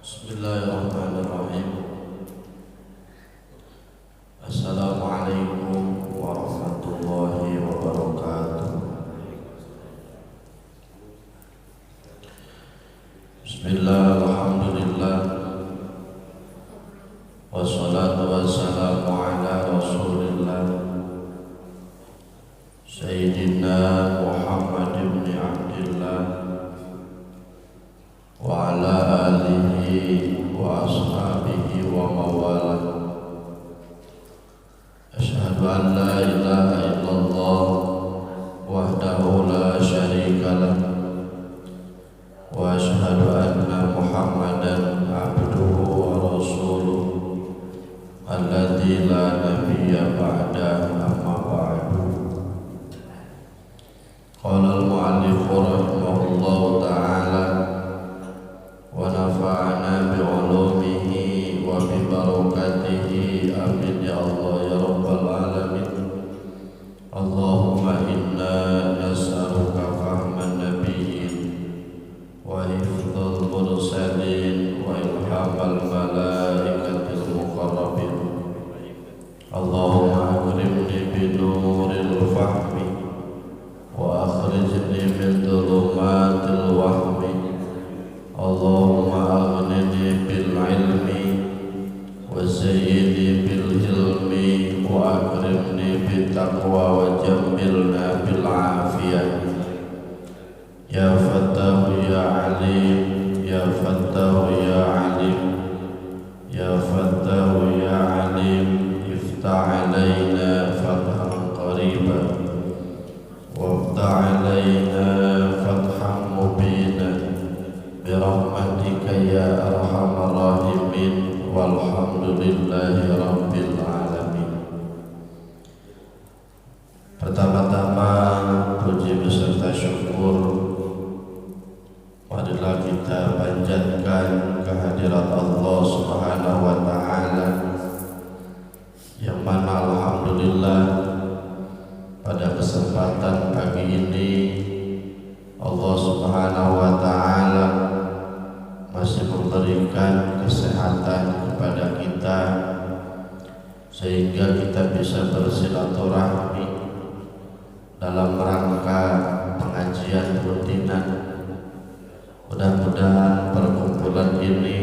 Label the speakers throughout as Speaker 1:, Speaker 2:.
Speaker 1: Bismillahirrahmanirrahim. Assalamualaikum warahmatullahi wabarakatuh. Bismillah, alhamdulillah, wassalatu wassalamu ala rasulillah Sayyidina Muhammad ibn Abdillah wa ala alihi wa ashabihi wa mawalah. Asyhadu an la ilaha illallah wahdahu la syarika lah wa asyhadu anna Muhammadan abduhu wa rasuluh alladzi la nabiyya ba'dahu, amma ba'du. Qala al-mu'allif rahimahullahu ta'ala wa nafa'ana bi'ulumihi wa bi barakatihi, amin ya Allah ya rabbal alamin. Allahumma inna nas'aluka fahman nabiyyin wa hifdzal mursalin wa ilhamal malaikatil muqarrabin. Allahumma akrimni bi nuril fahmi wa akhrijni min dhulumatil wahmi. Allahumma aghnini bil ilmi wa zayyini bil hilmi wa akrimni bit taqwa wa jammilna bil afiyah. Ya Fattahu ya Alim, ya Fattahu ya Alim, ya Fattahu ya Alim, iftah alaina fathan qariban waftah alaina fathan mubina birahmatika ya arhamar rahimin, walhamdulillahi rabbil alamin. Pertama-tama puji beserta syukur marilah kita panjatkan kehadirat Allah Subhanahu wa ta'ala, yang mana alhamdulillah pada kesempatan pagi ini Allah Subhanahu wa ta'ala masih memberikan kesehatan kepada kita sehingga kita bisa bersilaturahmi dalam rangka pengajian rutinan. Mudah-mudahan perkumpulan ini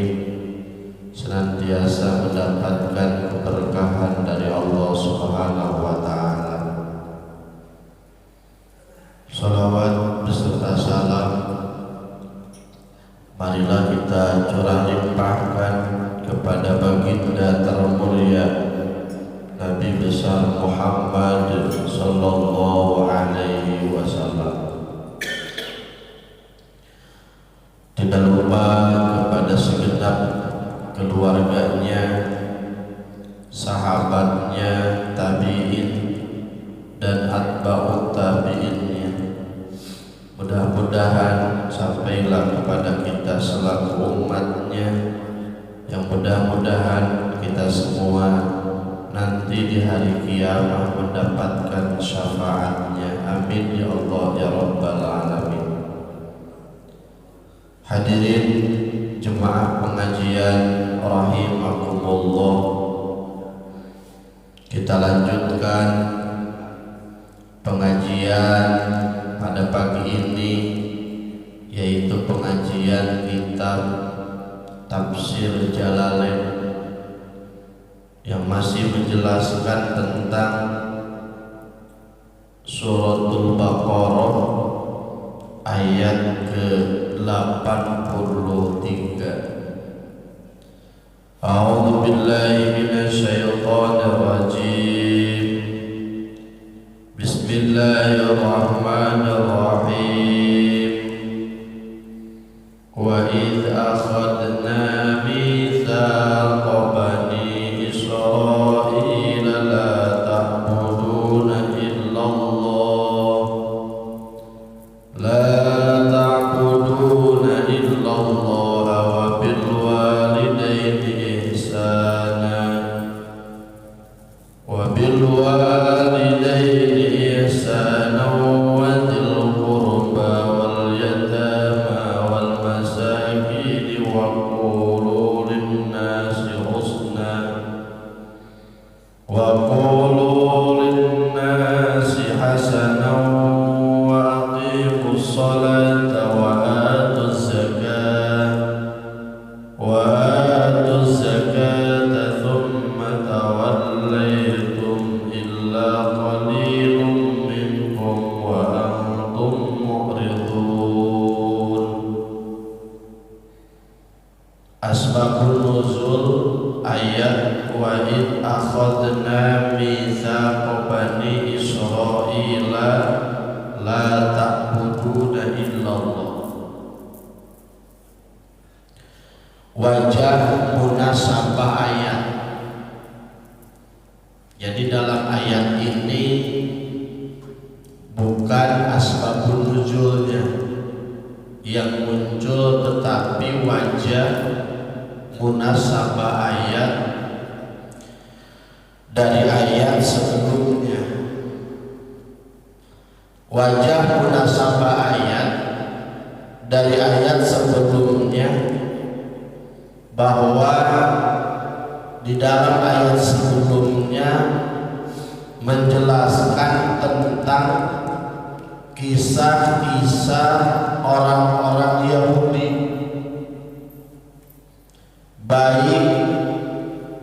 Speaker 1: senantiasa mendapatkan keberkahan dari Allah Subhanahu wa ta'ala. Salawat beserta salam marilah kita curah limpahkan kepada baginda termulia Nabi besar Muhammad sallallahu alaihi wasallam. Tidak lupa kepada segenap keluarganya, sahabatnya, tabi'in dan atba'ut tabi'innya. Mudah-mudahan sampailah kepada kita selaku umatnya, yang mudah-mudahan kita semua nanti di hari kiamat mendapatkan syafaatnya. Amin ya Allah ya rabbal alamin. Hadirin jemaah pengajian rahimakumullah, kita lanjutkan pengajian pada pagi ini, yaitu pengajian kitab Tafsir Jalalain yang masih menjelaskan tentang Suratul Baqarah ayat ke-83. A'udzu billahi minasy syaithanir rajim. Bismillahirrahmanirrahim. Wa idh akhadna mitsaqa bani Israila la ta'buduna illallah wa bil walidayni ihsana wa dhil qurba wal yatama wal masakin Asbabun nuzul ayat wa id akhadna mitsaqa bani Israila la ta'buduna illallah. Wajah munasabah ayat. Jadi dalam ayat ini bukan asbabun nuzulnya yang muncul, tetapi wajah munasabah ayat dari ayat sebelumnya. Wajah munasabah ayat dari ayat sebelumnya bahwa di dalam ayat sebelumnya menjelaskan tentang kisah-kisah orang-orang Yahudi, baik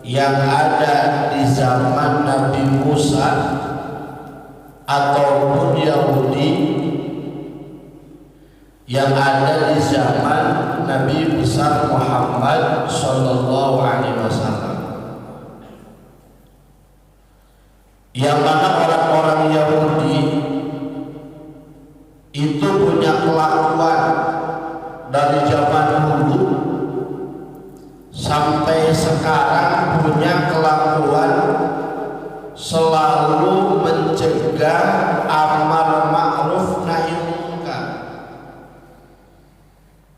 Speaker 1: yang ada di zaman Nabi Musa ataupun Yahudi yang ada di zaman Nabi besar Muhammad Sallallahu Alaihi Wasallam, yang mana orang-orang Yahudi itu punya kelakuan dari zaman dulu sampai sekarang, punya kelakuan selalu mencegah amar ma'ruf nahi munkar.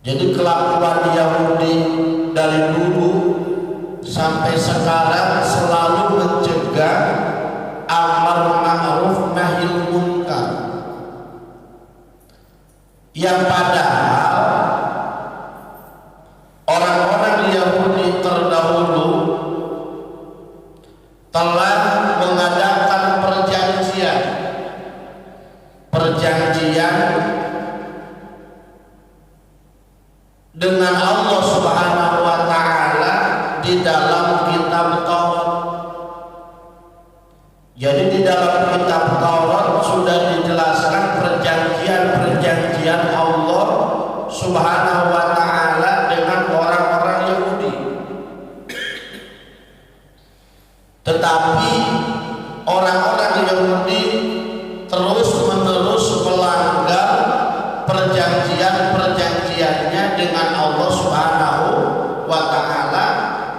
Speaker 1: Jadi kelakuan Yahudi dari dulu sampai sekarang selalu mencegah amar ma'ruf nahi munkar, yang padahal orang-orang Yahudi terdahulu telah mengadakan perjanjian dengan Allah Subhanahu wa Ta'ala di dalam kitab Taurat. Jadi di dalam kitab Taurat sudah dijelaskan perjanjian Allah Subhanahu wa Ta'ala dengan orang-orang Yahudi. Tetapi orang-orang Yahudi terus-menerus melanggar perjanjiannya dengan Allah Subhanahu wa Ta'ala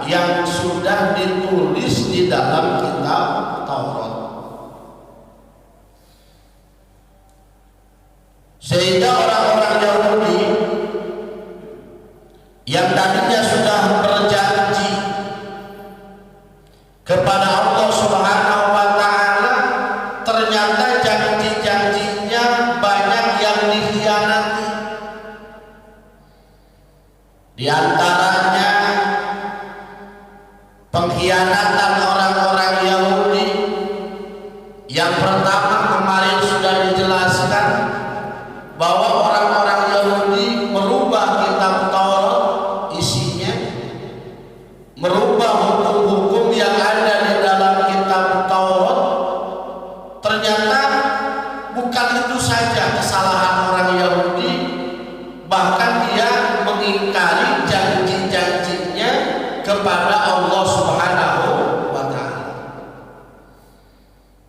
Speaker 1: yang sudah ditulis di dalam kitab Taurat. Sehingga orang-orang Yahudi yang tadinya sudah berjanji kepada Allah Subhanahu wa Ta'ala, ternyata janji-janjinya banyak yang dikhianati. Di antaranya pengkhianatan orang-orang Yahudi. Yang pertama kemarin sudah dijelaskan bahwa orang-orang Yahudi merubah kitab Taurat, isinya merubah hukum-hukum yang ada di dalam kitab Taurat. Ternyata bukan itu saja kesalahan orang Yahudi, bahkan dia mengingkari janji-janjinya kepada Allah Subhanahu wa Ta'ala.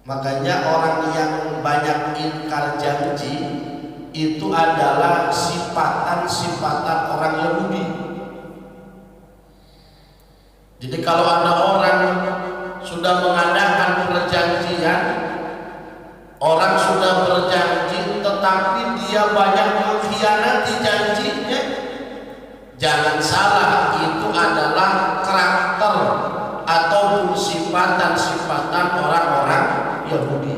Speaker 1: Makanya orang yang banyak ingkar janji itu adalah sifatan-sifatan orang Yahudi. Jadi kalau ada orang sudah mengadakan perjanjian, orang sudah berjanji tetapi dia banyak mengkhianati janjinya, jangan salah, itu adalah karakter ataupun sifatan-sifatan orang-orang Yahudi.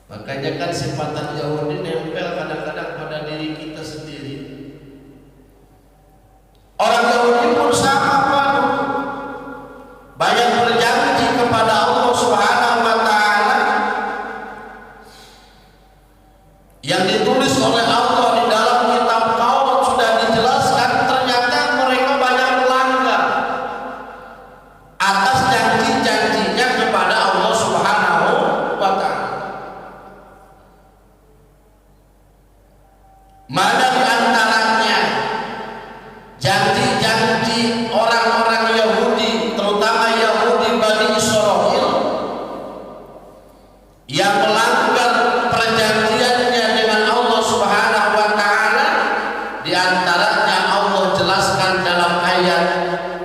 Speaker 1: Makanya kan sifatan Yahudi nempel kadang-kadang pada diri kita sendiri. Orang Yahudi pun sama, Pak. Banyak berjanji kepada Allah Subhanahu wa Ta'ala yang ditulis ditulis oleh Allah di dalam kitab Taurat sudah dijelaskan, ternyata mereka banyak melanggar atas janji-janjinya kepada Allah Subhanahu wa Ta'ala. Mana di antaranya janji-janji orang-orang Yahudi, terutama Yahudi Bani Israel, yang melanggar perjanjiannya dengan Allah Subhanahu wa Ta'ala. Di antaranya Allah jelaskan dalam ayat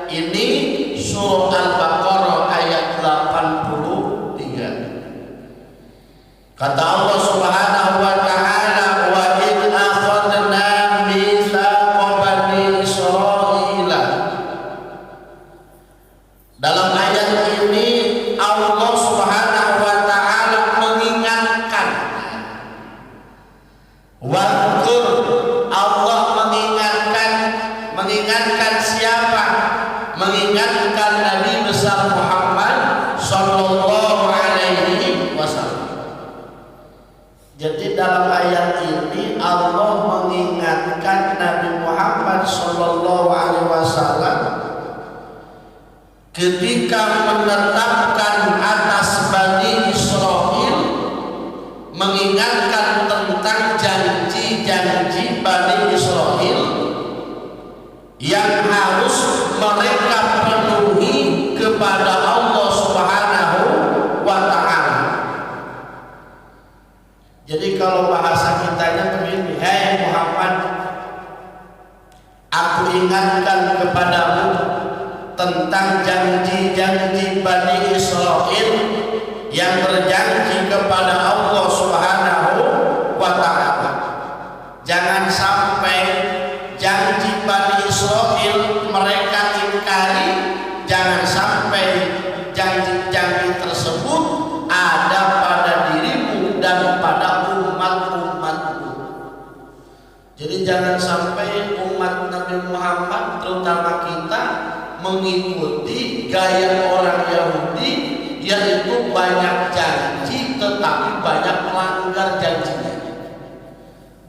Speaker 1: ini, surah Al-Baqarah ayat 83. Kata Allah Subhanahu wa Ta'ala, wa id akhadna mitsaqa bani Israila. Dalam ayat ini Allah Subhanahu wa Ta'ala mengingatkan, waqur, Allah mengingatkan siapa? Mengingatkan Nabi besar Muhammad sallallahu alaihi wasallam. Jadi dalam ayat ini Allah mengingatkan Nabi Muhammad sallallahu alaihi wasallam ketika menetapkan atas Bani Israel, mengingatkan tentang janji-janji Bani Israel yang harus mereka penuhi kepada Allah Subhanahu wa Ta'ala. Jadi kalau bahasa kitanya begini, hai Muhammad, aku ingatkan kepadamu tentang janji-janji Bani Israel yang berjanji kepada Allah Subhanahu wa Ta'ala. Jangan sampai janji Bani Israel mereka ingkari, jangan sampai janji-janji tersebut ada pada dirimu dan pada umat-umatmu. Jadi jangan sampai umat Nabi Muhammad, terutama kita, mengikuti gaya orang Yahudi, yaitu banyak janji tetapi banyak melanggar janjinya.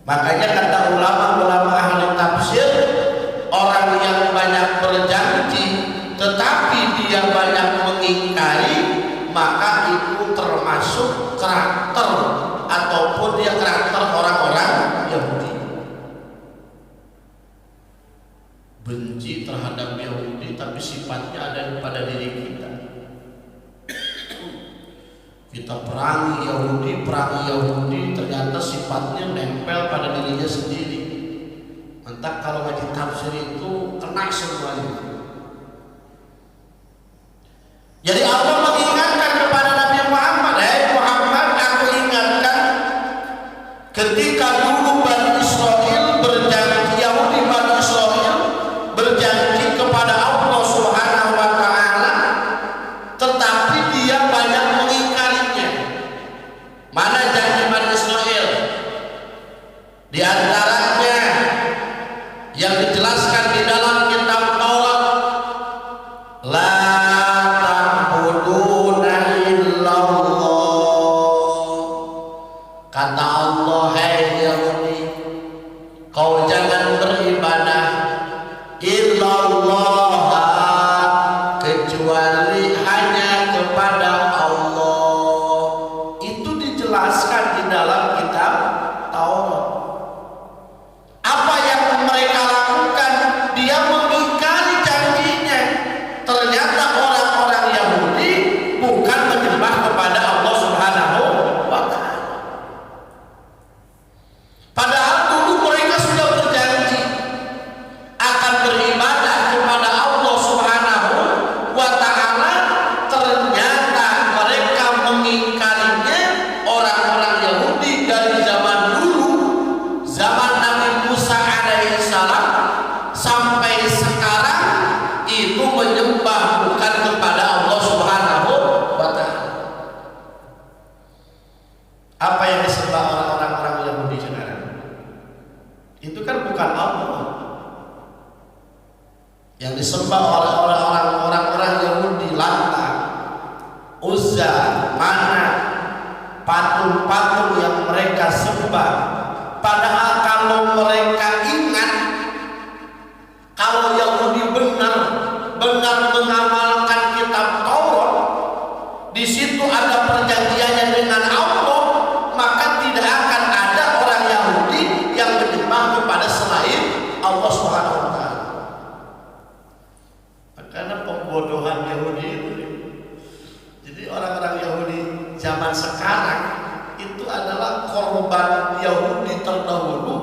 Speaker 1: Makanya kata ulama-ulama ahli tafsir, orang yang banyak berjanji tetapi dia banyak mengingkari, maka itu termasuk karakter ataupun dia karakter orang-orang Yahudi. Benci terhadap Yahudi tapi sifatnya ada pada diri kita. Kita perangi Yahudi, ternyata sifatnya nempel pada dirinya sendiri. Entah kalau ngaji tafsir itu kena semuanya. Jadi Allah mengingatkan kepada Nabi Muhammad, hai Muhammad, aku ingatkan ketika dulu Bani Israel berjanji, Yahudi Bani Israel berjanji kepada Allah Subhanahu wa Ta'ala, tetapi dia banyak mengingkarinya. Mana janji Bani Israel? Di antaranya yang dijelaskan di dalam kitab Taurat, la ta'buduna illallah. Kata Allah, hai Yahudi, kau jangan beribadah illallah, kecuali hanya kepada Allah. Itu dijelaskan di dalam kitab Taurat. Apa yang mereka lakukan? Dia mengingkari janjinya. Ternyata orang-orang Yahudi bukan menyembah kepada Allah Subhanahu wa Ta'ala. Padahal dulu mereka sudah berjanji akan beribadah kepada Allah Subhanahu wa Ta'ala. Ternyata mereka mengingkarinya, orang-orang Yahudi dari zaman dulu, zaman Nabi Musa alaihissalam sampai sekarang itu menyembah bukan kepada Allah Subhanahu wa Ta'ala. Apa yang disembah orang-orang Yahudi sekarang? Itu kan bukan Allah. Yang disembah oleh orang-orang Yahudi, Lata, Uzza, Manat, patung-patung yang mereka sembah. Padahal
Speaker 2: mereka ingat kalau Yahudi benar mengamalkan kitab Taurat, di situ ada perjanjiannya dengan Allah, maka tidak akan ada orang Yahudi yang menyembah kepada selain Allah Subhanahu wa taala. Karena pembodohan Yahudi itu. Jadi orang-orang Yahudi zaman sekarang itu adalah korban Yahudi terdahulu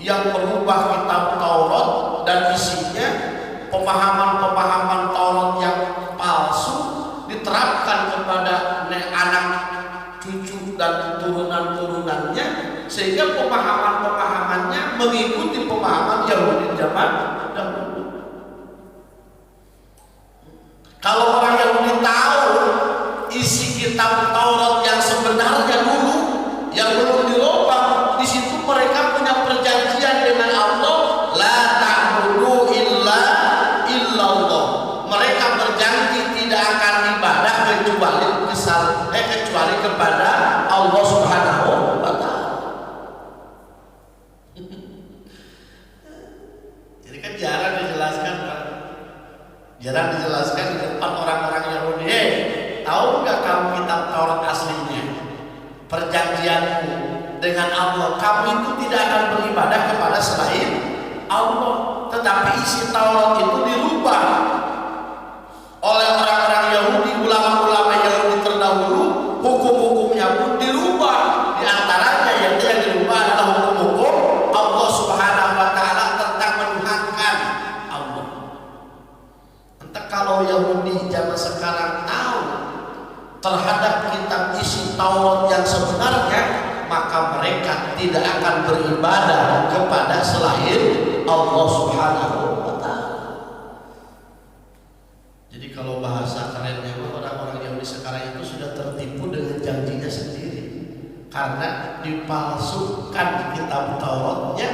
Speaker 2: yang merubah kitab Taurat dan isinya pemahaman-pemahaman Taurat yang palsu diterapkan kepada anak cucu dan turunan-turunannya, sehingga pemahaman-pemahamannya mengikuti pemahaman Yahudi zaman dahulu. Kalau orang Yahudi tahu isi kitab Taurat yang sebenarnya dulu, yang belum dirubah, di situ mereka punya perjanjian dengan Allah, la ta'budu illa illallah. Mereka berjanji tidak akan ibadah kecuali kepada Allah Subhanahu wa taala. Jadi kan jarang dijelaskan di depan orang-orang Yahudi. Tahu nggak kamu kitab Taurat aslinya? Perjanjianmu dengan Allah, kamu itu tidak akan beribadah kepada selain Allah. Tetapi isi Taurat itu dirubah oleh orang-orang Yahudi, ulama-ulama Yahudi terdahulu. Hukum-hukumnya pun dirubah. Di antaranya yang dirubah adalah hukum-hukum Allah Subhanahu wa taala tentang menuhankan Allah. Entah kalau Yahudi zaman sekarang tahu terhadap kitab isi Taurat yang sebenarnya, maka mereka tidak akan beribadah kepada selain Allah Subhanahu wa taala. Jadi kalau bahasa kerennya orang-orang Yahudi sekarang itu sudah tertipu dengan janjinya sendiri, karena dipalsukan kitab Tauratnya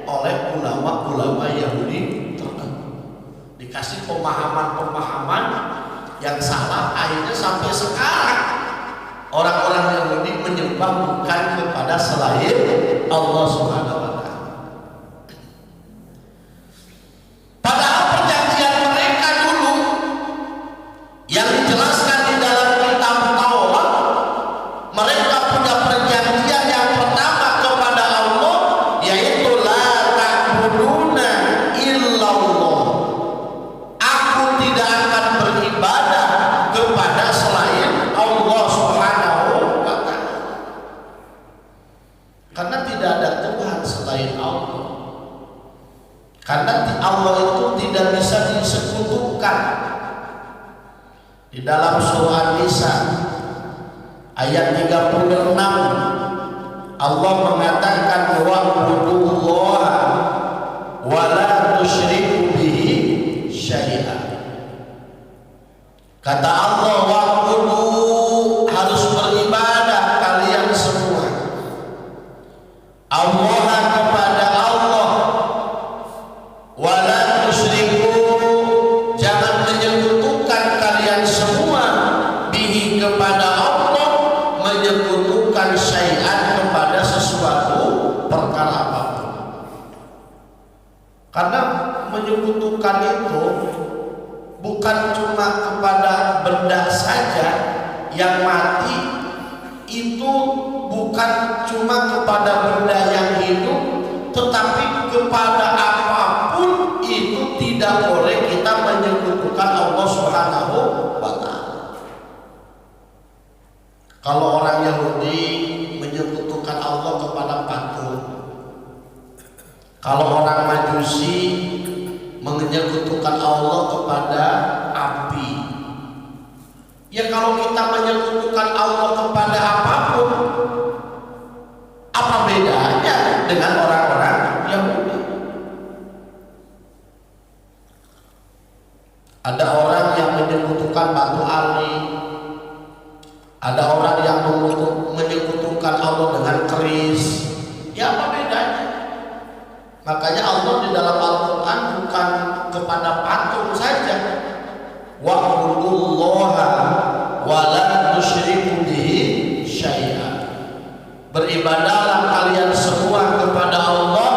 Speaker 2: oleh ulama-ulama Yahudi terdahulu. Dikasih pemahaman-pemahaman yang salah, akhirnya sampai sekarang orang-orang Yahudi menyembah bukan kepada selain Allah Subhanahu wa taala. Padahal perjanjian mereka dulu yang dijelaskan di dalam kitab Taurat, mereka punya perjanjian yang pertama kepada Allah, yaitu la ta'buduna illallah. Aku tidak akan beribadah kepada selain Allah Subhanahu wa taala. Karena tidak ada Tuhan selain Allah. Karena Allah itu tidak bisa disekutukan. Di dalam surah An-Nisa ayat 36 Allah mengatakan wa'budullaha wa la tusyriku bihi syai'a. Kata Allah, wa'budu, harus beribadah kalian semua Allah kepada Allah, wa la tusyriku, jangan menyekutukan kalian semua bihi kepada Allah, menyekutukan syai'an kepada sesuatu perkara apapun. Karena menyekutukan itu bukan cuma kepada benda saja yang mati, itu bukan cuma kepada benda yang hidup, tetapi kepada apapun itu tidak boleh kita menyekutukan Allah Subhanahu wa taala. Kalau orang Yahudi menyekutukan Allah kepada patung, kalau orang Majusi menyekutukan Allah kepada api. Ya kalau kita menyekutukan Allah kepada apapun, apa bedanya dengan orang-orang Yahudi? Ada orang yang menyekutukan batu ali, ada orang yang menyekutukan Allah dengan keris. Ya apa bedanya? Makanya Allah di dalam Al-Quran bukan kepada patung saja. Wa'budullaha wa la tusyriku bihi syai'a. Beribadahlah kalian semua kepada Allah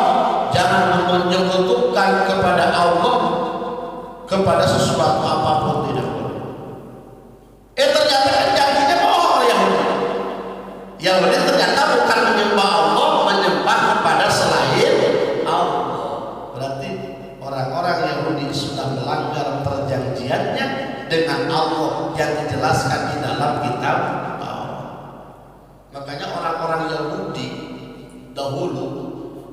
Speaker 2: Allah yang dijelaskan di dalam kitab Taurat. Makanya orang-orang Yahudi dahulu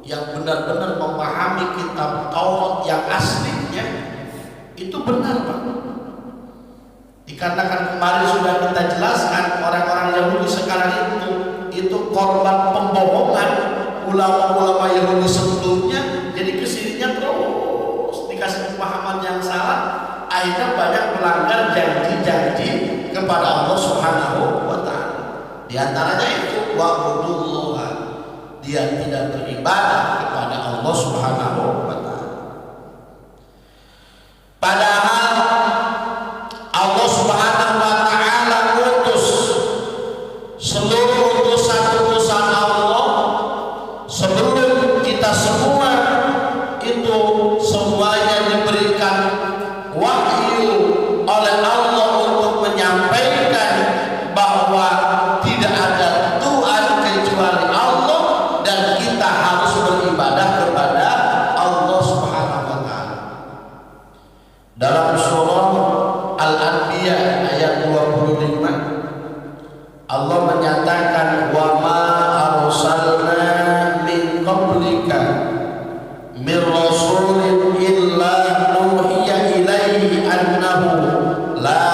Speaker 2: yang benar-benar memahami kitab Taurat yang aslinya itu benar, Pak. Dikatakan kemarin sudah kita jelaskan, orang-orang Yahudi sekarang itu korban pembohongan ulama-ulama Yahudi sebelumnya, jadi kesininya terus dikasih pemahaman yang salah, akhirnya banyak melanggar janji-janji kepada Allah Subhanahu wa Ta'ala. Di antaranya itu wa'budullah, dia tidak beribadah kepada Allah Subhanahu wa Ta'ala. Padahal Allah Subhanahu wa Ta'ala utus seluruh utusan-utusan Allah sebelum kita semua itu semuanya diberikan wahyu oleh Allah untuk menyampaikan bahwa tidak ada Tuhan kecuali Allah dan kita harus beribadah kepada Allah Subhanahu wa Ta'ala. Dalam surah Al-Anbiya ayat 25 Allah menyatakan wa ma arsalna min qablika min rasulin illa nuhiya ilaihi annahu la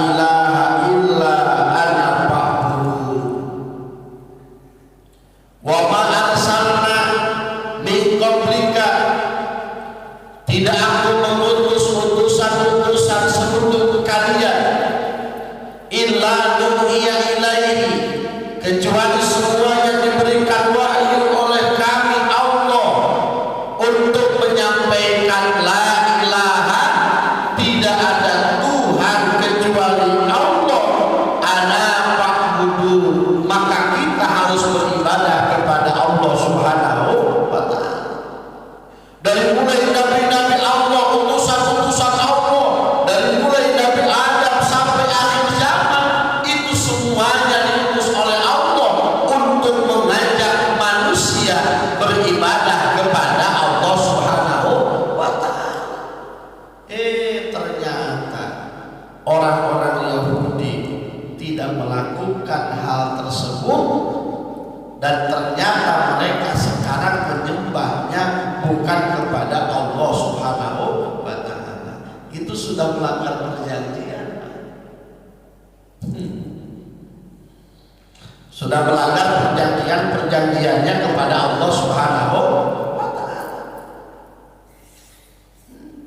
Speaker 2: ilaha illa ana fa'budun. Wa ma arsalna min qablika, tidak aku mengutus utusan-utusan sebelum kalian, illa nuhiya ilaihi, kecuali semuanya diberikan wahyu oleh kami Allah untuk menyampaikan la ilaha, tidak ada Tuhan kecuali Allah, ana fa'budun, maka kita harus beribadah kepada Allah Subhanahu wa Ta'ala. Dari mulai nabi-nabi Allah, utusan-utusan Allah, dari mulai Nabi Adam sampai akhir zaman, itu semuanya diutus oleh Allah untuk mengajak manusia beribadah kepada Allah Subhanahu wa Ta'ala. Ternyata orang-orang Yahudi tidak melakukan hal tersebut, dan ternyata mereka sekarang menyembahnya bukan kepada Allah Subhanahu wa Ta'ala. Itu sudah melanggar perjanjian. Sudah melanggar perjanjiannya kepada Allah Subhanahu wa Ta'ala.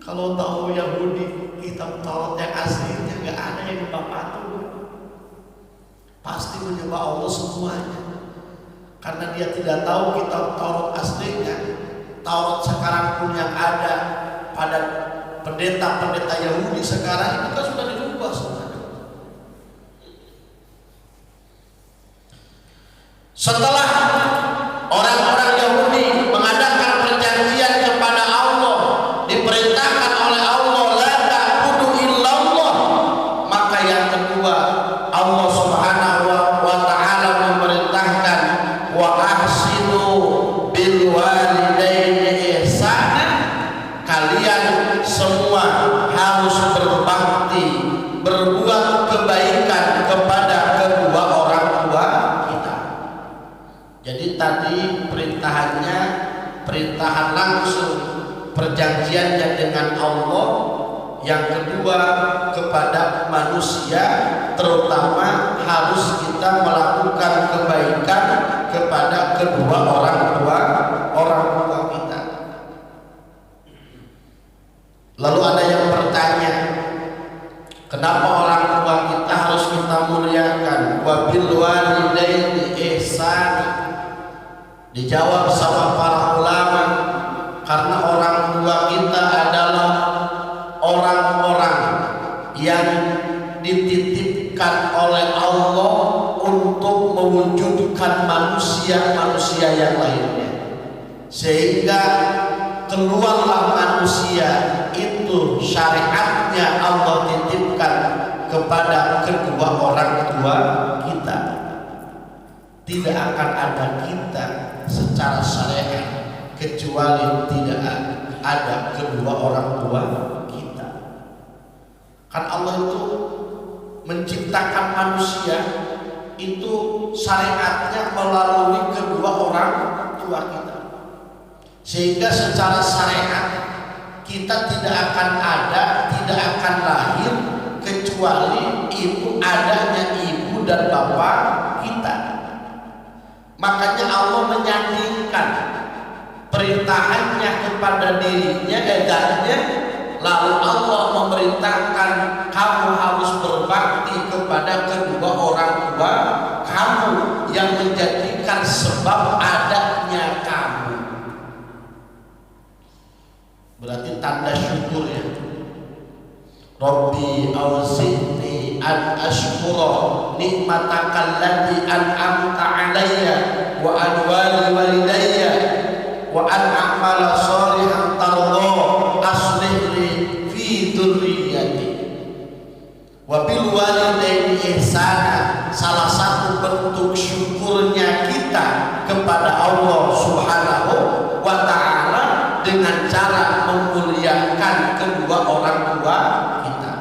Speaker 2: Kalau tahu Yahudi kitab Taurat yang aslinya nggak ada yang nyembah patung, pasti menyembah Allah semuanya. Karena dia tidak tahu kitab Taurat aslinya. Taurat sekarang pun yang ada pada pendeta-pendeta Yahudi sekarang itu kan sudah dirubah semuanya. Setelah orang-orang Yahudi mengadakan perjanjian kepada Allah, diperintahkan oleh Allah la ta'budu illallah, maka yang kedua Allah Subhanahu wa Ta'ala memerintahkan wa ahsinu bil walidaini ihsana, kalian semua harus berbakti, berbuat kebaikan kepada kedua orang tua kita. Jadi tadi perintahannya perintahan langsung, perjanjiannya dengan Allah. Yang kedua kepada manusia, terutama harus kita melakukan kebaikan kepada kedua orang tua kita. Lalu ada yang bertanya, kenapa orang tua kita harus kita muliakan? Wa bil walidaini ihsana. Dijawab sama para ulama, karena orang tua kita adalah orang-orang yang dititipkan oleh Allah untuk mewujudkan manusia-manusia yang lainnya, sehingga keluarlah manusia itu syariatnya Allah titipkan kepada kedua orang tua kita. Tidak akan ada kita secara syariat kecuali tidak ada kedua orang tua kita. Kan Allah itu menciptakan manusia itu syariatnya melalui kedua orang tua kita, sehingga secara syariat kita tidak akan ada, tidak akan lahir kecuali adanya ibu dan bapak kita. Makanya Allah menyandingkan perintahannya kepada dirinya, edarnya, lalu Allah memerintahkan kamu harus berbakti kepada kedua orang tua kamu yang menjadikan sebab adanya kamu. Berarti tanda syukur ya. Rabbi awzi'ni an ashkura nikmataka allati an'amta alayya wa an walidayya wa an a'mala shalihan tarda aslih li fi dzurriyyati wa bil walidaini ihsana. Salah satu bentuk syukurnya kita kepada Allah Subhanahu wa ta'ala dengan cara memuliakan kedua orang tua kita.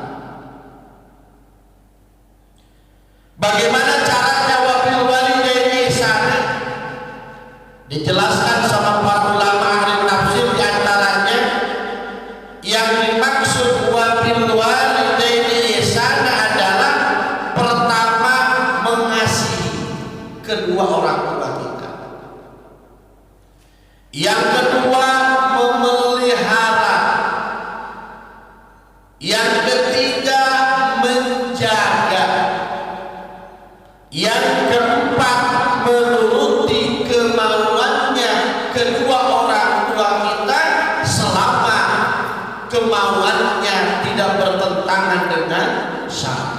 Speaker 2: Bagaimana caranya? Wabil walidaini ihsana dijelaskan sama para ulama ahli tafsir, di antaranya yang dimaksud wabil walidaini ihsana adalah pertama mengasihi kedua orang tua kita, yang kedua memelihara, yang ketiga menjaga, yang keempat menuruti kemauannya kedua orang tua kita selama kemauannya tidak bertentangan dengan syariat.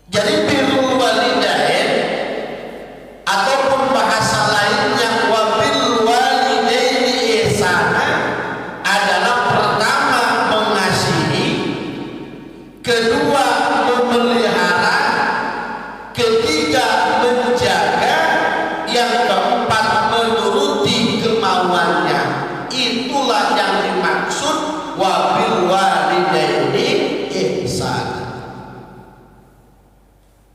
Speaker 2: Jadi birrul walidain ataupun bahasa lainnya wabil walidaini ihsana adalah pertama mengasihi, kedua memelihara, ketiga menjaga, yang keempat menuruti kemauannya. Itulah yang dimaksud wabil walidaini ihsana.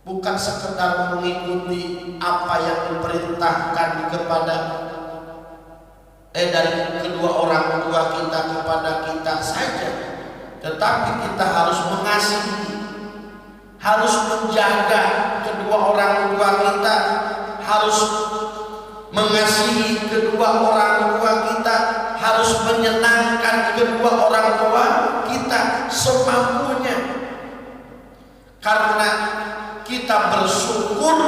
Speaker 2: Bukan sekedar mengikuti apa yang diperintahkan kepada dari kedua orang tua kita kepada kita saja, tetapi kita harus mengasihi, harus menjaga kedua orang tua kita, harus mengasihi kedua orang tua kita, harus menyenangkan kedua orang tua kita semampunya. Karena kita bersyukur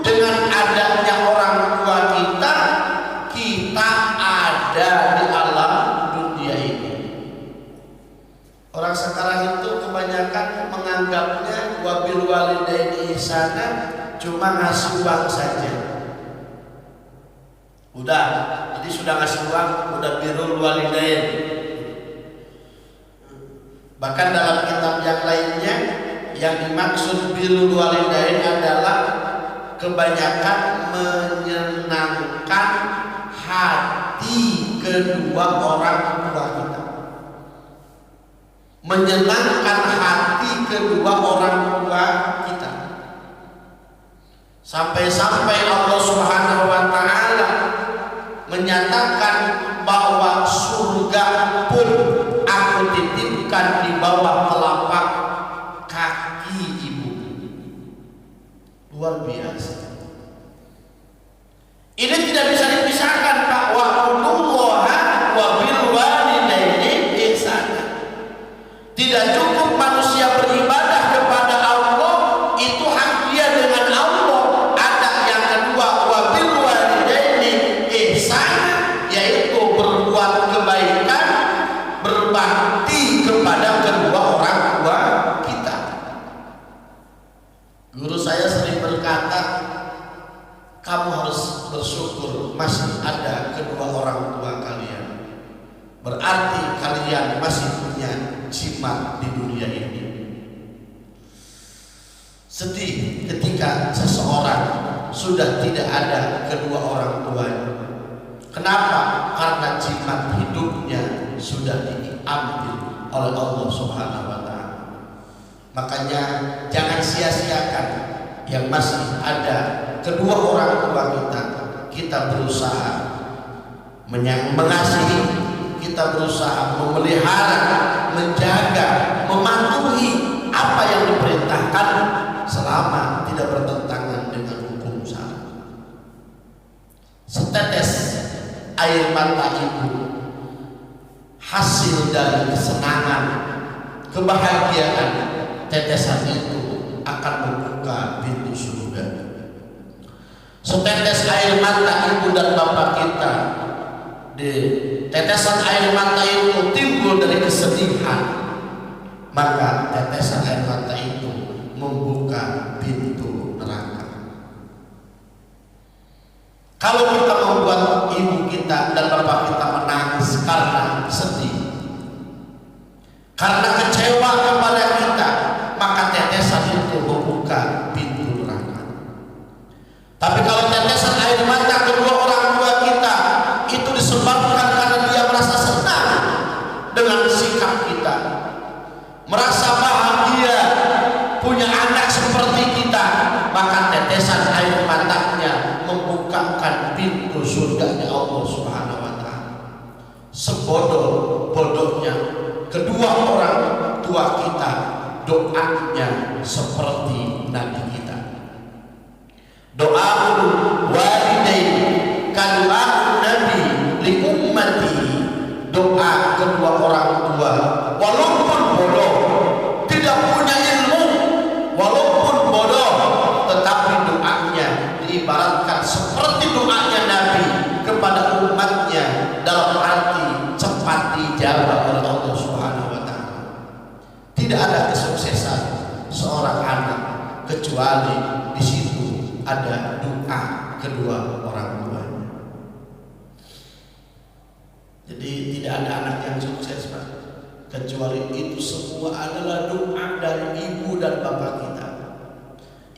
Speaker 2: dengan adanya orang tua kita, kita ada di alam dunia ini. Orang sekarang itu kebanyakan menganggapnya wabil walidaini ihsana cuma ngasih uang saja. Udah, jadi sudah ngasih uang, udah birrul walidain. Bahkan dalam kitab yang lainnya, yang dimaksud birrul walidain adalah kebanyakan menyenangkan hati kedua orang tua kita, menyenangkan hati kedua orang tua kita, sampai-sampai Allah Subhanahu wa ta'ala menyatakan bahwa surga pun aku titipkan di bawah telapak kaki ibu. Luar biasa. Ini tidak bisa dipisahkan, Pak. Wa'budullaha wa bil walidaini ihsana. Tidak cukup manusia beribadah kepada Allah, itu hak dia dengan Allah. Ada yang kedua, wa bil walidaini ihsana, yaitu berbuat kebaikan, berbakti kepada kedua orang tua kita. Guru saya sering berkata, kamu harus bersyukur masih ada kedua orang tua kalian. Berarti kalian masih punya jimat di dunia ini. Sedih ketika seseorang sudah tidak ada kedua orang tuanya. Kenapa? Karena jimat hidupnya sudah diambil oleh Allah Subhanahu wa ta'ala. Makanya jangan sia-siakan yang masih ada kedua orang tua kita. Kita berusaha mengasihi, kita berusaha memelihara, menjaga, mematuhi apa yang diperintahkan selama tidak bertentangan dengan hukum syara. Setetes air mata ibu, hasil dari kesenangan, kebahagiaan, tetesan itu akan membuka pintu surga. Setetes air mata ibu dan bapak kita, di tetesan air mata itu timbul dari kesedihan, maka tetesan air mata itu membuka pintu neraka. Kalau kita membuat ibu kita dan bapak kita menangis karena sedih, karena kecewa kepada kita, maka tetesan itu membuka pintu neraka. Tapi kalau tetesan air mata kedua orang tua kita itu disebabkan karena dia merasa senang dengan sikap kita, merasa bahagia punya anak seperti kita, maka tetesan air matanya membukakan pintu surganya Allah Subhanahu wa Ta'ala. Sebodoh-bodohnya kedua orang tua kita, doanya seperti Nabi kita. Doaul walidain kadu'aun Nabi li ummati. Doa kedua orang tua walaupun bodoh, tidak punya ilmu, walaupun bodoh, tetapi doanya diibaratkan seperti doanya Nabi kepada umatnya, dalam arti cepat dijawab oleh Allah Subhanahu wa Ta'ala. Tidak ada kesuksesan seorang anak kecuali di situ ada doa kedua orang tuanya. Jadi tidak ada anak yang sukses, Pak, kecuali itu semua adalah doa dari ibu dan bapak kita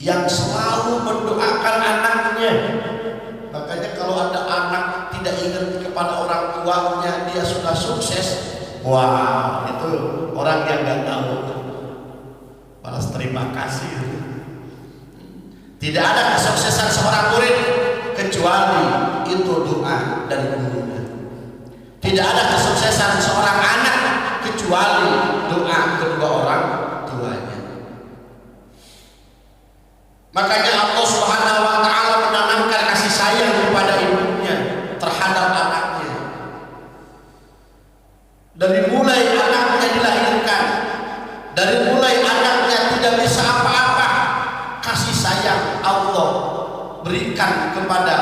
Speaker 2: yang selalu mendoakan anaknya. Makanya kalau ada anak tidak ingat kepada orang tuanya, dia sudah sukses, wah itu orang yang nggak tahu balas terima kasih. Tidak ada kesuksesan seorang murid kecuali itu doa dari gurunya. Tidak ada kesuksesan seorang anak kecuali doa kedua orang tuanya. Makanya Allah Subhanahu wa Ta'ala menanamkan kasih sayang kepada ibunya terhadap anaknya. Dari mulai anaknya dilahirkan, dari mulai anaknya tidak bisa apa-apa, kasih sayang Allah berikan kepada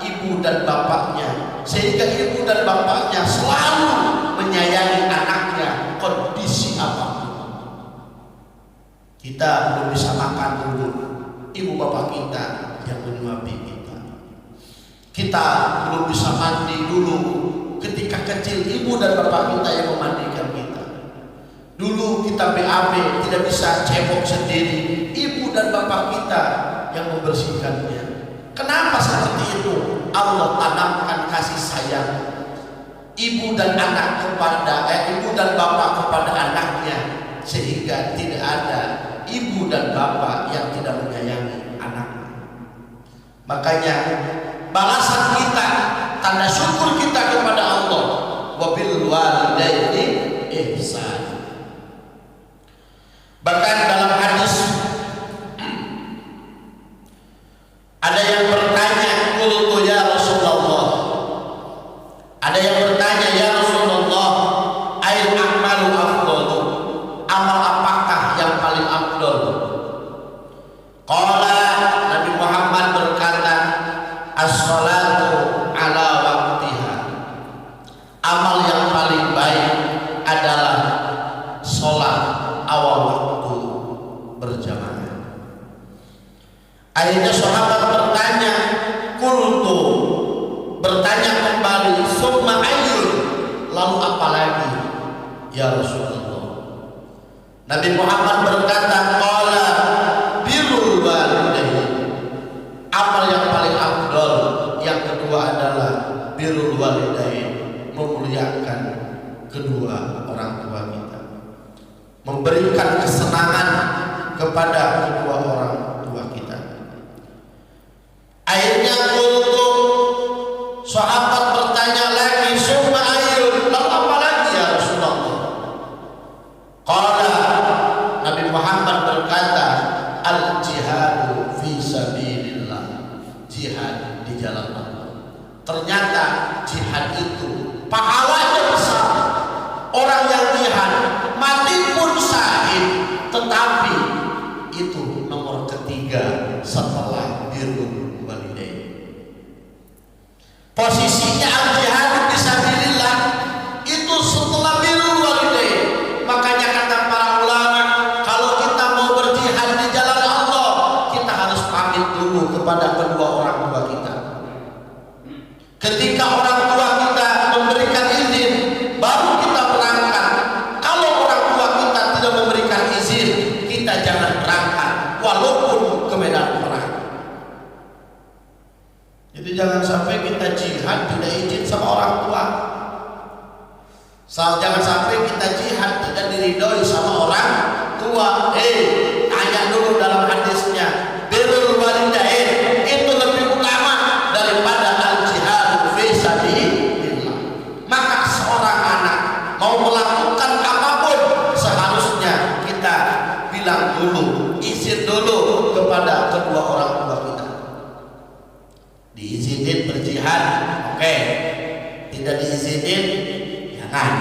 Speaker 2: ibu dan bapaknya, sehingga ibu dan bapaknya selalu menyayangi anaknya kondisi apapun. Kita belum bisa makan dulu, ibu bapak kita yang menyuapi kita. Kita belum bisa mandi dulu, ketika kecil ibu dan bapak kita yang memandikan kita. Dulu kita BAB tidak bisa cebok sendiri, ibu dan bapak kita yang membersihkannya. Kenapa seperti itu? Allah tanamkan kasih sayang ibu dan anak kepada ibu dan bapak kepada anaknya, sehingga tidak ada ibu dan bapak yang tidak menyayangi anaknya. Makanya balasan kita, tanda syukur kita kepada Allah, wabil walidaini ihsan. Bahkan dalam hadis ada yang bertanya, qultu ya Rasulullah. Ada yang bertanya, ya Rasulullah, ail a'malu afdalu? Amal apakah yang paling afdal? Qala, Nabi Muhammad berkata, as-salatu ala waqtiha. Amal yang paling baik adalah sholat awal waktu berjamaah. Akhirnya sahabat bertanya, qultu, bertanya kembali, summa ayyun, lalu apa lagi ya Rasulullah? Nabi Muhammad berkata, qala birrul walidain. Amal yang paling afdal yang kedua adalah birrul walidain, memuliakan kedua orang tua kita. memberikan kesenangan kepada kedua orang tua kita. Akhirnya untuk sahabat bertanya lagi, summa ayyun, lalu apa lagi ya Rasulullah? Qala, Nabi Muhammad berkata, al jihadu fi sabilillah, jihad di jalan Allah. Ternyata jihad itu pahalanya besar. Orang yang jihad mati pun syahid, tetapi itu nomor ketiga setelah birrul walidain. Posisinya al-jihad fisabilillah itu setelah birrul walidain. Makanya kata para ulama, kalau kita mau berjihad di jalan Allah, kita harus pamit dulu kepada kedua orang tua kita. Ketika orang tua kita memberikan izin, baru kita berangkat. Kalau orang tua kita tidak memberikan izin, kita jangan berangkat walaupun ke medan perang. Jadi jangan sampai kita jihad tidak izin sama orang tua. Jangan sampai kita jihad tidak diridhoi sama orang tua. Tanya dulu dalam hadisnya, birrul walidain itu lebih utama daripada al-jihad fi sabilillah. Maka seorang anak mau melakukan apapun seharusnya kita bilang dulu, izin dulu kepada kedua orang tua kita. Diizinin berjihad, oke. Tidak diizinin, jangan.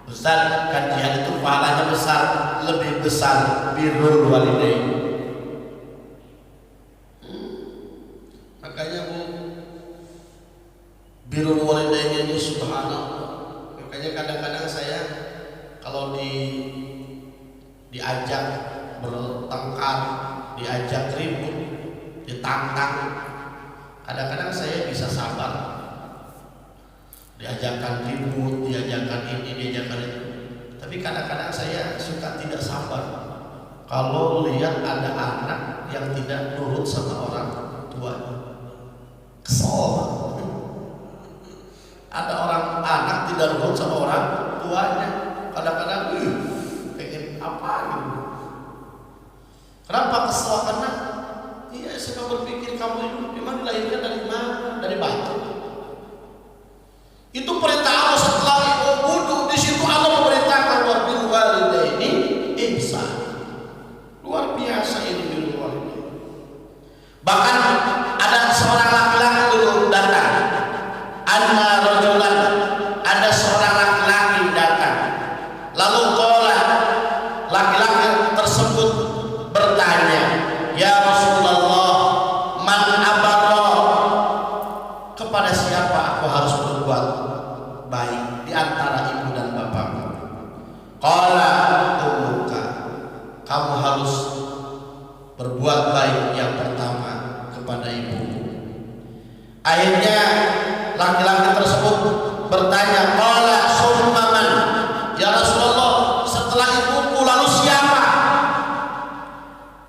Speaker 2: Ustaz, kan jihad itu pahalanya besar, lebih besar birrul walidain. Makanya birrul walidain ini subhanallah. Makanya kadang-kadang saya kalau diajak bertengkar, diajak ribut, ditantang, kadang-kadang saya bisa sabar. Diajarkan ribut, diajarkan ini, diajarkan itu. Tapi kadang-kadang saya suka tidak sabar kalau lihat ada anak yang tidak nurut sama orang tuanya. Kesel. Ada orang anak tidak nurut sama orang tuanya. Kadang-kadang pengen apa gitu. Kenapa kesel? Karena dia suka berpikir, kamu itu memang dilahirkan dari mana? Dari batu. Itu perintah Allah. Setelah wudhu, di situ Allah memerintahkan wa bil walidaini ihsan. Luar biasa ini bil walidaini. Bahkan ada seorang laki-laki dulu datang. Anna rajulan, ada seorang laki-laki datang. Lalu qala, laki-laki tersebut bertanya, ya Rasulullah, man abarra, kepada siapa aku harus berbuat baik di antara ibu dan bapakku? Qala ummuka, kamu harus berbuat baik yang pertama kepada ibu. Akhirnya laki-laki tersebut bertanya, qala summa man, ya Rasulullah, setelah ibuku lalu siapa?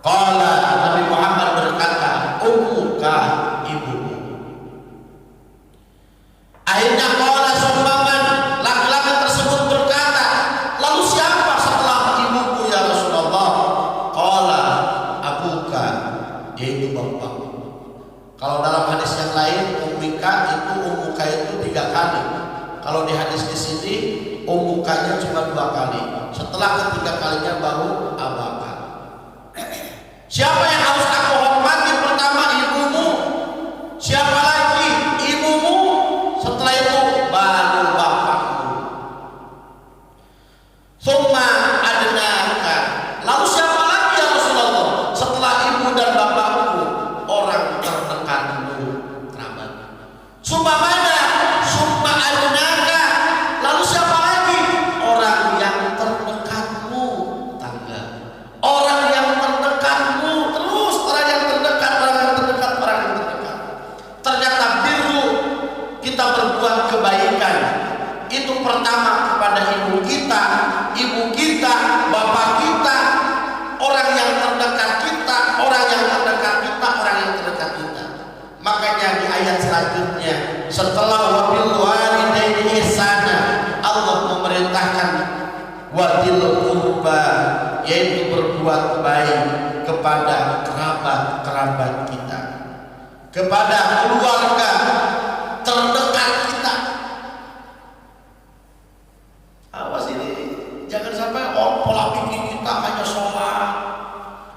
Speaker 2: Qala, Nabi Muhammad berkata, ummuka, ibumu. Akhirnya qala summa man, laki-laki tersebut berkata, lalu siapa setelah ibuku ya Rasulullah? Qala abuka, yaitu bapakmu. Kalau dalam hadis yang lain, ummuka itu 3 kali. Kalau di hadis di sini, ummukanya cuma 2 kali. Setelah ketiga kalinya baru abaka. Siapa yang harus aku hormati? Pertama ibumu. Siapa lagi? Ibumu. Setelah itu baru bapakmu. Summa adnaka, lalu siapa lagi ya Rasulullah? Setelah ibu dan bapakku, orang terdekatmu, kerabat. Summa mana? Summa adnaka, lalu siapa lagi? Orang yang terdekatmu, tangga. Orang yang terdekatmu, terus orang yang terdekat, orang yang terdekat, orang yang terdekat. Ternyata biru, kita berbuat kebaikan itu pertama kepada ibu kita, bapak kita, orang yang terdekat kita, orang yang terdekat kita, orang yang terdekat kita. Makanya di ayat selanjutnya, setelah wabil walidaini ihsana, Allah memerintahkan wadil berbuat baik kepada kerabat-kerabat kita, kepada keluarga terdekat kita. Awas ini, jangan sampai pola pikir kita hanya sholat,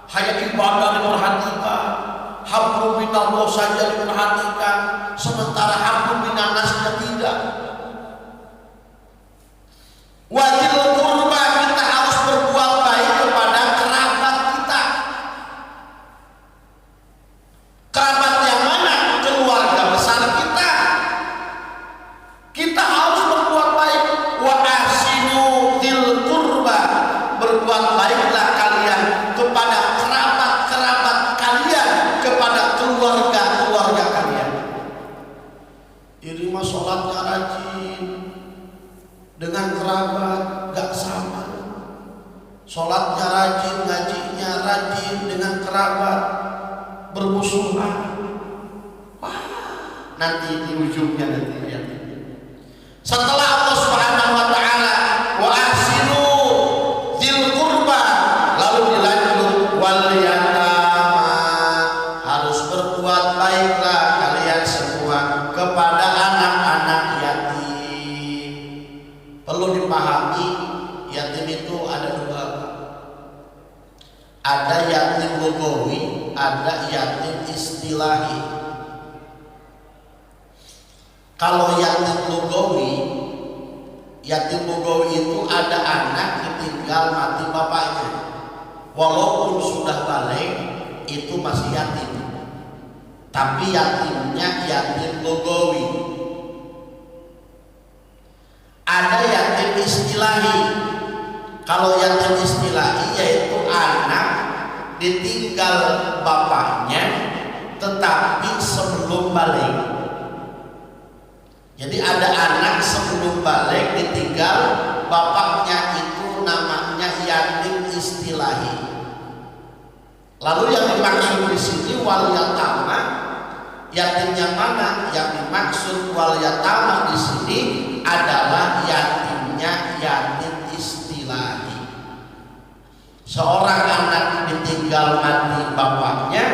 Speaker 2: hanya ibadah diperhatikan, hablum minallah saja diperhatikan, sementara hablum minannasnya tidak. Wajib kurba, kita harus berbuat baik kepada kerabat kita. Kerabat yang mana? Keluarga besar kita. Kita harus berbuat baik. Wa ahsinu dzil qurba, berbuat baiklah kalian kepada kerabat-kerabat kalian, kepada keluarga-keluarga kalian. Ini mah sholatnya rajin, dengan kerabat gak sama. Sholatnya rajin, ngajinya rajin, dengan kerabat bermusuhan. Wah, nanti di ujungnya nanti lihat. Setelah Allah Subhanahu wa taala wa ahsinu dzil qurba, lalu dilanjut wal yatama, harus berbuat baiklah kalian semua kepada anak-anak yatim. Perlu dipahami, yatim itu ada dua. Ada yatim lugawi, ada yatim istilahi. Kalau yatim lugawi itu ada anak ditinggal mati bapaknya, walaupun sudah balik itu masih yatim, tapi yatimnya yatim lugawi. Ada yatim istilahi. Kalau yatim istilahi yaitu anak ditinggal bapaknya tetapi sebelum balik. Jadi ada anak sebelum balik ditinggal bapaknya, itu namanya yatim istilahi. Lalu yang dimaksud di sini wal yatama, yatimnya mana? Yang dimaksud wal yatama di sini adalah yatimnya yatim istilahi. Seorang anak ditinggal mati bapaknya,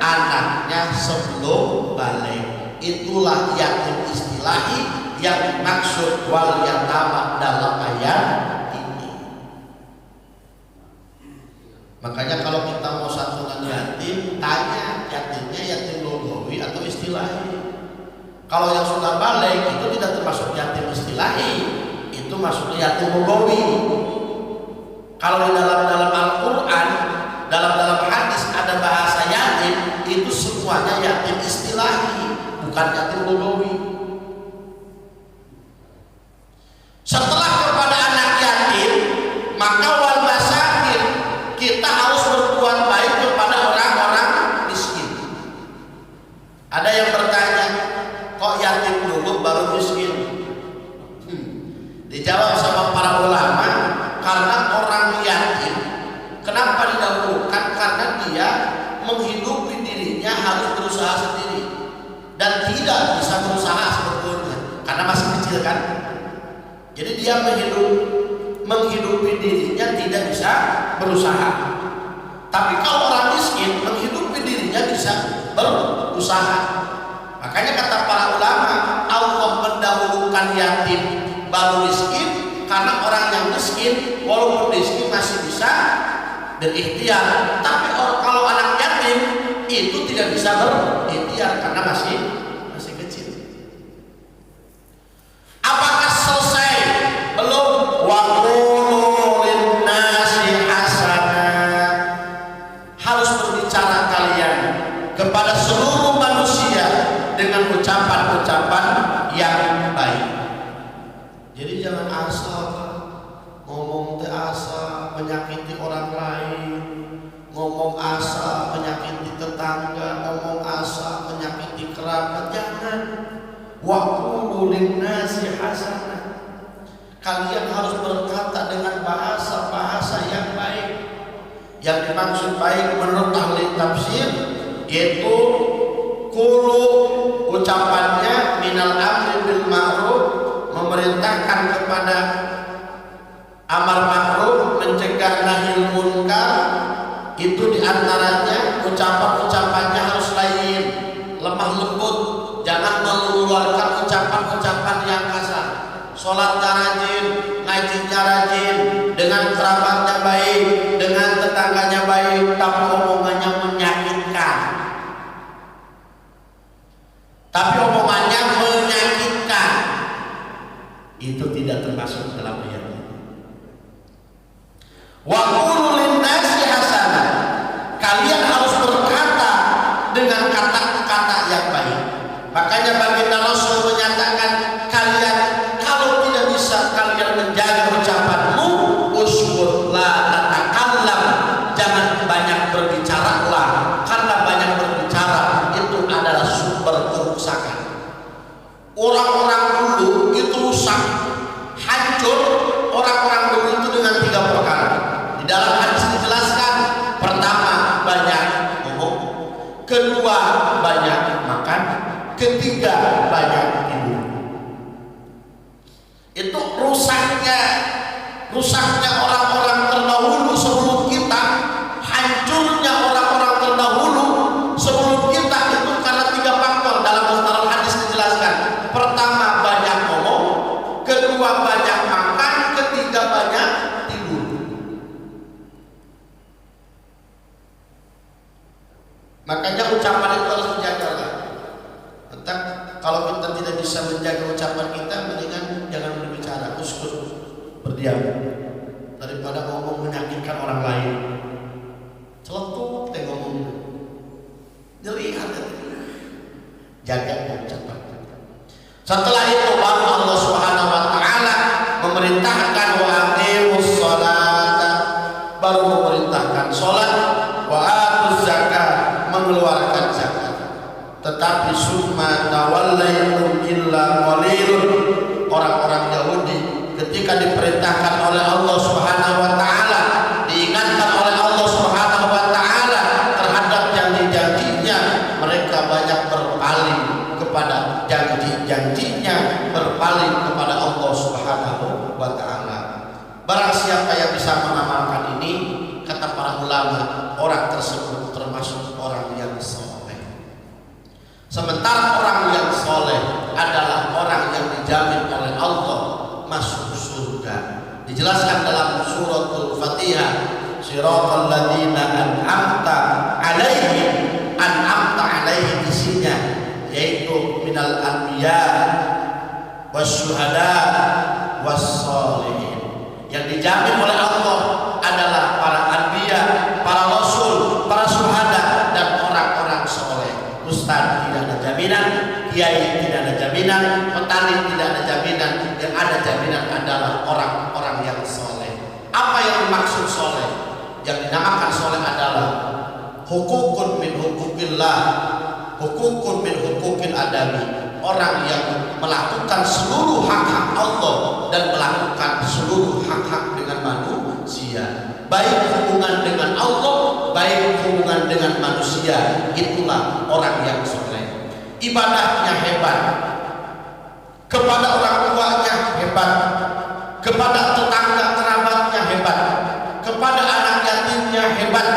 Speaker 2: anaknya sebelum balik, itulah yatim istilahi yang dimaksud wal yatama dalam ayat ini. Makanya kalau kita mau santunan yatim, tanya yatimnya yatim lugawi atau istilahi. Kalau yang sudah balik itu tidak termasuk yatim istilahi, itu masuknya yatim lugawi. Kalau di dalam Al-Quran, dalam hadis ada bahasa yatim, itu semuanya yatim istilahi, bukan yatim lugawi. Setelah kepada anak yatim, maka wal masakin, kita harus berbuat baik kepada orang-orang miskin. Ada yang bertanya, kok yatim dulu baru miskin? Dijawab sama para ulama, karena orang yatim kenapa didahulukan? Karena dia menghidupi dirinya harus berusaha sendiri dan tidak bisa berusaha sebetulnya karena masih kecil kan. Jadi dia menghidupi dirinya tidak bisa berusaha. Tapi kalau orang miskin menghidupi dirinya bisa berusaha. Makanya kata para ulama, Allah mendahulukan yatim baru miskin, karena orang yang miskin walaupun miskin masih bisa berikhtiar. Tapi kalau anak yatim itu tidak bisa berikhtiar karena masih kecil. Apakah selesai? Belum. Wa qulu linnasi hasanah, harus berbicara kalian kepada seluruh manusia dengan ucapan-ucapan yang baik. Jadi jangan asal ngomong asal menyakiti orang lain, ngomong asal menyakiti tetangga, ngomong asal menyakiti kerabat. Jangan. Wa qulu linnasi hasanah, kalian harus berkata dengan bahasa-bahasa yang baik. Yang dimaksud baik menurut ahli tafsir yaitu qulu, ucapannya minal amri bil ma'ruf, memerintahkan kepada amar ma'ruf, mencegah nahil munkar, sholatnya rajin, ngajinya rajin, dengan kerabatnya baik, dengan tetangganya baik, tapi omongannya menyakitkan. Tapi omongannya menyakitkan. Itu tidak termasuk dalam ayat ini. Wa qulu lin-nasi hasanah. Kalian harus berkata dengan kata-kata yang baik. Makanya baginda Rasul menyatakan, kalian kalau tidak bisa kalian menjaga ucapanmu, uskut la tatakallam, jangan banyak berbicara lah, karena banyak berbicara itu adalah sumber kerusakan. Orang-orang dulu itu rusak, hancur orang-orang dulu itu dengan 3 perkara. Di dalam hadis dijelaskan, pertama banyak ngomong, kedua banyak makan, ketiga banyak tidur. Itu rusaknya orang-orang terdahulu sebelum kita, hancurnya orang-orang terdahulu sebelum kita itu karena 3 faktor. Dalam mustalah hadis dijelaskan, pertama banyak ngomong, kedua banyak makan, ketiga banyak tidur. Makanya ucapan itu harus dijaga. Tentang kalau kita tidak bisa menjaga ucapan kita, mendingan jangan berbicara, uskut, berdiam, daripada ngomong menyakitkan orang lain. Celetuk teh ngomong, nyeri hati. Jaga ucapan. Setelah itu baru Allah Subhanahu wa taala memerintahkan wa aqimus sholata, baru memerintahkan salat, wa atuz zakat, mengeluarkan zakat. Tetapi summa tawallaitum illa qalilun, orang-orang Yahudi ketika diperintahkan oleh Allah Subhanahu wa taala, diingatkan oleh Allah Subhanahu wa taala terhadap janji-janjinya, mereka banyak berpaling kepada janji-janjinya, berpaling kepada Allah Subhanahu wa taala. Barang siapa yang bisa mengamalkan ini, kata para ulama, orang tersebut termasuk orang yang soleh. Sementara orang yang soleh adalah orang yang dijamin oleh Allah masuk surga. Dijelaskan dalam suratul Fatihah, siratal ladzina an'amta alaihim, isinya yaitu minal anbiya wasyuhada wassolihin. Yang dijamin oleh Allah adalah para anbiya, para rasul, para syuhada, dan orang-orang soleh. Ustaz tidak ada jaminan, kiai tidak ada jaminan, petani tidak ada jaminan. Yang ada jaminan adalah orang-orang yang soleh. Apa yang dimaksud soleh? Yang dinamakan soleh adalah hukukun min hukukillah, hukukun min hukukil adami. Orang yang melakukan seluruh hak-hak Allah dan melakukan seluruh hak-hak dengan manusia, baik hubungan dengan Allah, baik hubungan dengan manusia. Itulah orang yang soleh. Ibadahnya hebat, kepada orang tuanya hebat, kepada tetangga kerabatnya hebat, kepada anak yatimnya hebat,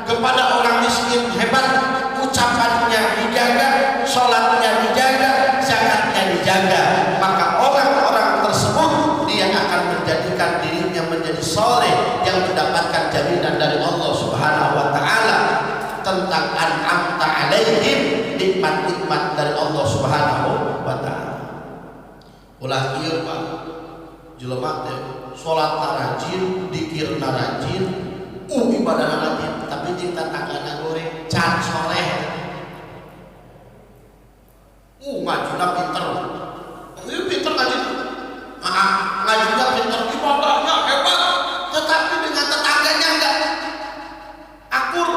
Speaker 2: kepada orang miskin hebat. Ucapannya dijaga, sholatnya dijaga, zakatnya dijaga. Maka orang-orang tersebut dia akan menjadikan dirinya menjadi soleh yang mendapatkan jaminan dari Allah Subhanahu wa taala tentang an'amta alaihim, nikmat-nikmat dari Allah Subhanahu wa taala. Ulah ieu Pak, jelema teh salatna rajin, zikirna rajin, ibadahna rajin, tapi jeung tatanggana goreng can soleh. Ngajina pinter. Ieu pinter ngajina. Ngajina pinter, ibadahnya hebat, tetapi dengan tetangganya enggak akur,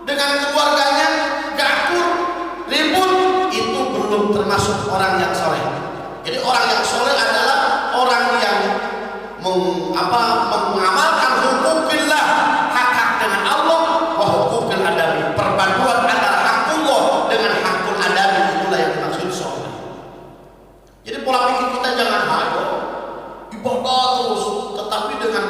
Speaker 2: dengan keluarganya enggak akur, ribut, itu belum termasuk orang yang soleh. Jadi orang yang soleh adalah orang yang mengamalkan hukukillah, hak-hak dengan Allah, wa hukukil adami, perpaduan antara hakullah dengan hakul adami. Itulah yang dimaksud soleh. Jadi pola pikir kita jangan hayo ibadah terus, tetapi dengan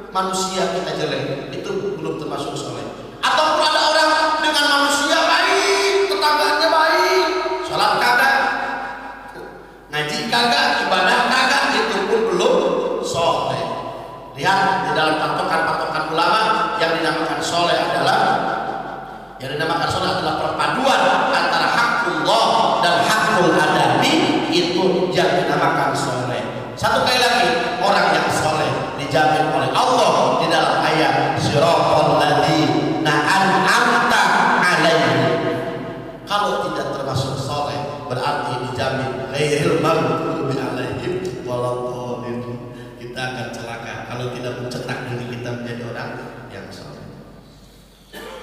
Speaker 2: manusia kita jelek, itu belum termasuk soleh. Ataupun ada orang dengan manusia baik, tetangganya baik, sholat kagak, ngaji kagak, ibadah kagak, Ingat, di dalam patokan-patokan ulama yang dinamakan soleh adalah perpaduan antara hakullah dan hakul adami, itu yang dinamakan soleh. Satu kali lagi, orang yang soleh dijamin oleh Allah di dalam ayat siratal ladzina an'amta alaihim. Kalau tidak termasuk soleh berarti dijamin ghairil maghdubi alaihim waladhdallin. Kita akan celaka kalau tidak mencetak diri kita menjadi orang yang soleh.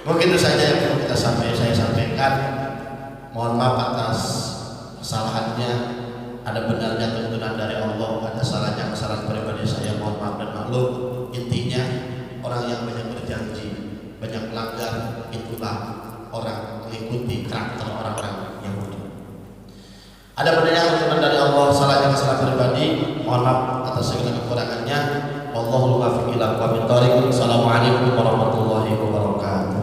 Speaker 2: Mungkin itu saja yang perlu saya sampaikan. Mohon maaf atas kesalahannya. Ada benarnya tuntunan dari Allah, ada salahnya kesalahan pribadi saya, mohon maaf dan maklum. Intinya, orang yang banyak berjanji, banyak melanggar, itulah orang mengikuti karakter orang-orang Yahudi. Ada benarnya tuntunan dari Allah, salahnya kesalahan pribadi, mohon maaf atas segala kekurangannya. Wallahul muwaffiq ila aqwamit thoriq. Assalamualaikum warahmatullahi wabarakatuh.